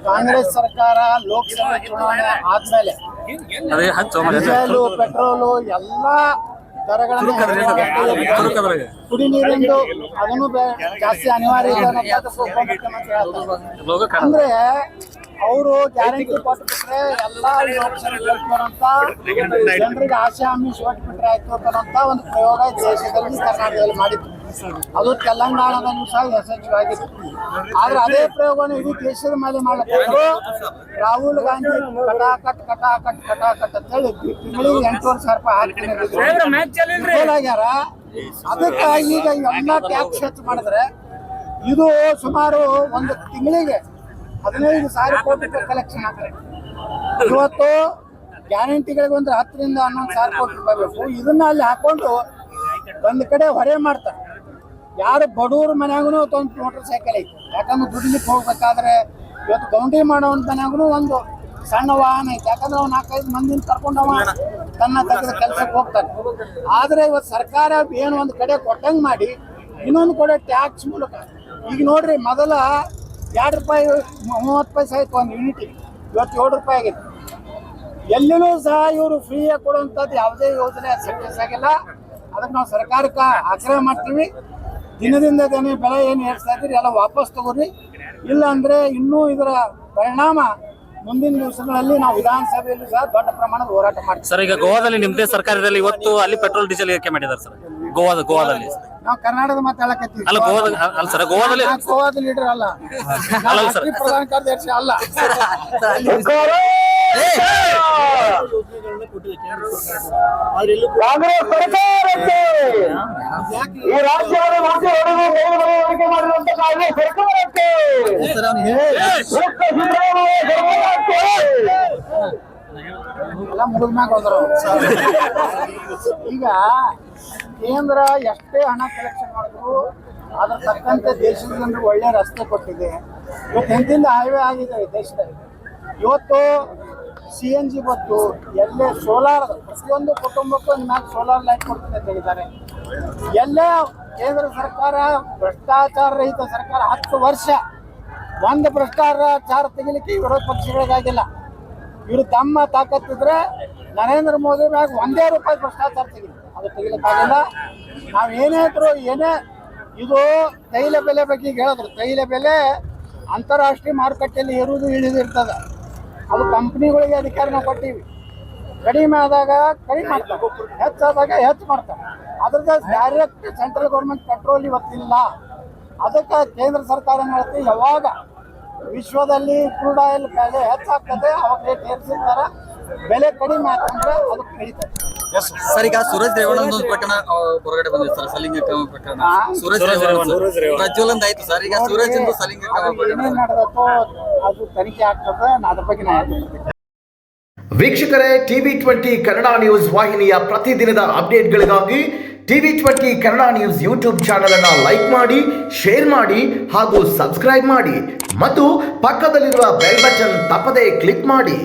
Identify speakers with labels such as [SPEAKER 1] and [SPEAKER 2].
[SPEAKER 1] ಕಾಂಗ್ರೆಸ್ ಸರ್ಕಾರ ಲೋಕಸಭೆ ಚುನಾವಣೆ ಆದ್ಮೇಲೆ ಡೀಸೆಲು ಪೆಟ್ರೋಲು ಎಲ್ಲಾ ದರಗಳನ್ನ ಕುಡಿ ನೀರಿಂದು ಅದನ್ನು ಜಾಸ್ತಿ ಅನಿವಾರ್ಯ ಇದೆ ಅಂದ್ರೆ ಅವರು ಗ್ಯಾರಂಟಿ ಕೊಟ್ಬಿಟ್ರೆ ಎಲ್ಲಾ ಲೋಕಸಭೆ ಗೆಲ್ತಾರಂತ ಜನರಿಗೆ ಆಶೆ ಆಮಿಷ ಕೊಟ್ಬಿಟ್ರೆ ಆಯ್ತು ಅನ್ನೋಂತ ಒಂದು ಪ್ರಯೋಗ ದೇಶದಲ್ಲಿ ಕರ್ನಾಟಕದಲ್ಲಿ ಮಾಡಿದ್ರು. ಅದು ತೆಲಂಗಾಣದಲ್ಲೂ ಸಹ ಯಶಸ್ವಿಯಾಗಿತ್ತು. ಆದ್ರೆ ಅದೇ ಪ್ರಯೋಗವನ್ನು ಇಡೀ ದೇಶದ ಮೇಲೆ ಮಾಡಬೇಕು. ರಾಹುಲ್ ಗಾಂಧಿ ಕಟಾಕಟ್ ಅಂತ ಹೇಳಿ ತಿಂಗಳಿಗೆ 8,500 ರೂಪಾಯಿ ಹಾಕ್ಯಾರ. ಅದಕ್ಕೆ ಈಗ ಎಲ್ಲ ಟ್ಯಾಕ್ಸ್ ಹೆಚ್ಚು ಮಾಡಿದ್ರೆ ಇದು ಸುಮಾರು ಒಂದು ತಿಂಗಳಿಗೆ 15,000 ಕೋಟಿ ರೂಪಾಯಿ ಕಲೆಕ್ಷನ್ ಆಗ್ತದೆ. ಇವತ್ತು ಗ್ಯಾರಂಟಿಗಳಿಗೆ ಒಂದು 10,000 ರಿಂದ 11,000 ಕೋಟಿ ರೂಪಾಯಿ ಬೇಕು. ಇದನ್ನ ಅಲ್ಲಿ ಹಾಕೊಂಡು ಒಂದು ಕಡೆ ಹೊರೆ ಮಾಡ್ತಾರೆ. ಯಾರು ಬಡವ್ರ ಮನ್ಯಾಗೂ ಒಂದು ಮೋಟರ್ ಸೈಕಲ್ ಐತಿ, ಯಾಕಂದ್ರೆ ದುಡಿಲಿಕ್ಕೆ ಹೋಗ್ಬೇಕಾದ್ರೆ ಇವತ್ತು ಗೌಂಡಿ ಮಾಡೋನ್ ಮನ್ಯಾಗೂ ಒಂದು ಸಣ್ಣ ವಾಹನ ಐತಿ, ಯಾಕಂದ್ರೆ ಅವ್ನು 4-5 ಮಂದಿನ ಕರ್ಕೊಂಡವ ತನ್ನ ತೆಗೆದ ಕೆಲ್ಸಕ್ಕೆ ಹೋಗ್ತಾನೆ. ಆದ್ರೆ ಇವತ್ತು ಸರ್ಕಾರ ಏನು ಒಂದು ಕಡೆ ಕೊಟ್ಟಂಗೆ ಮಾಡಿ ಇನ್ನೊಂದು ಕಡೆ ಟ್ಯಾಕ್ಸ್ ಮೂಲಕ ಈಗ ನೋಡ್ರಿ, ಮೊದಲ 2 ರೂಪಾಯಿ 30 ಪೈಸೆ ಆಯ್ತು ಒಂದು ಯೂನಿಟಿಗೆ, ಇವತ್ತು 7 ರೂಪಾಯಿ ಆಗೈತಿ. ಎಲ್ಲಿನೂ ಸಹ ಇವರು ಫ್ರೀಯಾಗಿ ಕೊಡುವಂಥದ್ದು ಯಾವುದೇ ಯೋಜನೆ ಸಕ್ಸಸ್ ಆಗಿಲ್ಲ. ಅದಕ್ಕೆ ನಾವು ಸರ್ಕಾರಕ್ಕೆ ಆಗ್ರಹ ಮಾಡ್ತೀವಿ, ದಿನದಿಂದ ದಿನ ಬೆಲೆ ಏನು ಏರ್ಸ್ತಾ ಇದ್ರಿ ಎಲ್ಲ ವಾಪಸ್ ತಗೋರಿ. ಇಲ್ಲ ಅಂದ್ರೆ ಇನ್ನೂ ಇದರ ಪರಿಣಾಮ ಮುಂದಿನ ದಿವಸಗಳಲ್ಲಿ ನಾವು ವಿಧಾನಸಭೆಯಲ್ಲಿ ಸಹ ದೊಡ್ಡ ಪ್ರಮಾಣದ ಹೋರಾಟ ಮಾಡ್ತೀವಿ.
[SPEAKER 2] ಸರ್, ಈಗ ಗೋವಾದಲ್ಲಿ ನಿಮ್ಮದೇ ಸರ್ಕಾರದಲ್ಲಿ ಇವತ್ತು ಅಲ್ಲಿ ಪೆಟ್ರೋಲ್ ಡೀಸೆಲ್ ಏರಿಕೆ ಮಾಡಿದ್ದಾರೆ ಸರ್. ಗೋವಾದಲ್ಲಿ
[SPEAKER 1] ನಾವು ಕರ್ನಾಟಕದ ಮಾತಾಡಕತ್ತೀವಿ.
[SPEAKER 2] ಅಲ್ಲ ಸರ್,
[SPEAKER 1] ಗೋವಾದ ಲೀಡರ್ ಅಲ್ಲ, ಪ್ರಧಾನ ಕಾರ್ಯದರ್ಶಿ ಅಲ್ಲ.
[SPEAKER 3] ಕಾಂಗ್ರೆಸ್ ಸರ್ಕಾರಕ್ಕೆ ಈ ರಾಜ್ಯವನ್ನು ಮಾಡಿರುವಂತ ಕಾಂಗ್ರೆಸ್ ಸರ್ಕಾರಕ್ಕೆ
[SPEAKER 1] ಎಲ್ಲ ಮುಗಿದ್ಮ್ಯಾಗ ಹೋದ್ರು. ಈಗ ಕೇಂದ್ರ ಎಷ್ಟೇ ಹಣ ಕಲೆಕ್ಷನ್ ಮಾಡಿದ್ರು ಅದ್ರ ತಕ್ಕಂತೆ ದೇಶದ ಜನರಿಗೆ ಒಳ್ಳೆ ರಸ್ತೆ ಕೊಟ್ಟಿದೆ. ಇವತ್ತು ಎಂತಿಂದ ಹೈವೇ ಆಗಿದೆ ದೇಶದಲ್ಲಿ. ಇವತ್ತು CNG ಬತ್ತು, ಎಲ್ಲೇ ಸೋಲಾರ್, ಪ್ರತಿಯೊಂದು ಕುಟುಂಬಕ್ಕೂ ನಾಲ್ಕು ಸೋಲಾರ್ ಲೈಟ್ ಕೊಡ್ತೀನಿ ಅಂತ ಹೇಳಿದ್ದಾರೆ. ಎಲ್ಲೇ ಕೇಂದ್ರ ಸರ್ಕಾರ ಭ್ರಷ್ಟಾಚಾರ ರಹಿತ ಸರ್ಕಾರ 10 ವರ್ಷ ಒಂದು ಭ್ರಷ್ಟಾಚಾರ ತೆಗಿಲಿಕ್ಕೆ ವಿರೋಧ ಪಕ್ಷಗಳಿಗಾಗಿಲ್ಲ. ಇವರು ತಮ್ಮ ತಾಕತ್ತಿದ್ರೆ ನರೇಂದ್ರ ಮೋದಿ ಮ್ಯಾಗ 1 ರೂಪಾಯಿ ಭ್ರಷ್ಟಾಚಾರ ಅದು ತೆಗಿಲಿಕ್ಕಾಗಿಲ್ಲ. ನಾವು ಏನೇ ಇದ್ರು ಏನೇ ಇದು ತೈಲ ಬೆಲೆ ಬಗ್ಗೆ ಹೇಳಿದ್ರು. ತೈಲ ಬೆಲೆ ಅಂತಾರಾಷ್ಟ್ರೀಯ ಮಾರುಕಟ್ಟೆಯಲ್ಲಿ ಏರುವುದು ಇಳಿದಿರ್ತದೆ. ಅದು ಕಂಪ್ನಿಗಳಿಗೆ ಅಧಿಕಾರ ನಾವು ಕೊಟ್ಟಿವಿ. ಕಡಿಮೆ ಆದಾಗ ಕಡಿಮೆ ಮಾಡ್ತಾರೆ, ಹೆಚ್ಚಾದಾಗ ಹೆಚ್ಚು ಮಾಡ್ತಾರೆ. ಅದ್ರದ್ದು ಡೈರೆಕ್ಟ್ ಸೆಂಟ್ರಲ್ ಗೌರ್ಮೆಂಟ್ ಪೆಟ್ರೋಲ್ ಇವತ್ತಿಲ್ಲ. ಅದಕ್ಕೆ ಕೇಂದ್ರ ಸರ್ಕಾರ ಹೇಳ್ತೀವಿ, ಯಾವಾಗ ವಿಶ್ವದಲ್ಲಿ ಕ್ರೂಡ್ ಆಯಿಲ್ ಬೆಲೆ ಹೆಚ್ಚಾಗ್ತದೆ ಅವಾಗ ರೇಟ್ ಏರಿಸಿರ್ತಾರೆ, ಬೆಲೆ ಕಡಿಮೆ ಆಗ್ತಂದ್ರೆ ಅದಕ್ಕೆ ಬೆಳೀತದೆ.
[SPEAKER 4] ಸರ್, ಈಗ ಸೂರಜ್ ರೇವಣ್ಣ ಒಂದು ಪ್ರಕರಣ ಹೊರಗಡೆ ಬಂದಿದೆ ಸರ್, ಸಲಿಂಗಕಾಮ ಪ್ರಕರಣ. ಸೂರಜ್ ಪ್ರಜ್ವಲಂದ್ ಆಯ್ತು ಸರ್, ಈಗ ಸೂರಜ್ ಸಲಿಂಗಕಾಮ
[SPEAKER 1] ಏನೇನು ನಡೆದತ್ತೋ ಅದು ತನಿಖೆ ಆಗ್ತದೆ, ಅದ್ರ ಬಗ್ಗೆ ನಾವು.
[SPEAKER 5] ವೀಕ್ಷಕರೇ, TV20 ಕನ್ನಡ ನ್ಯೂಸ್ ವಾಹಿನಿಯ ಪ್ರತಿದಿನದ ಅಪ್ಡೇಟ್ಗಳಿಗಾಗಿ TV20 Kannada news YouTube channel ಅನ್ನು ಲೈಕ್ ಮಾಡಿ, ಶೇರ್ ಮಾಡಿ ಹಾಗೂ ಸಬ್ಸ್ಕ್ರೈಬ್ ಮಾಡಿ ಮತ್ತು ಪಕ್ಕದಲ್ಲಿರುವ ಬೆಲ್ ಬಟನ್ ತಪ್ಪದೇ ಕ್ಲಿಕ್ ಮಾಡಿ.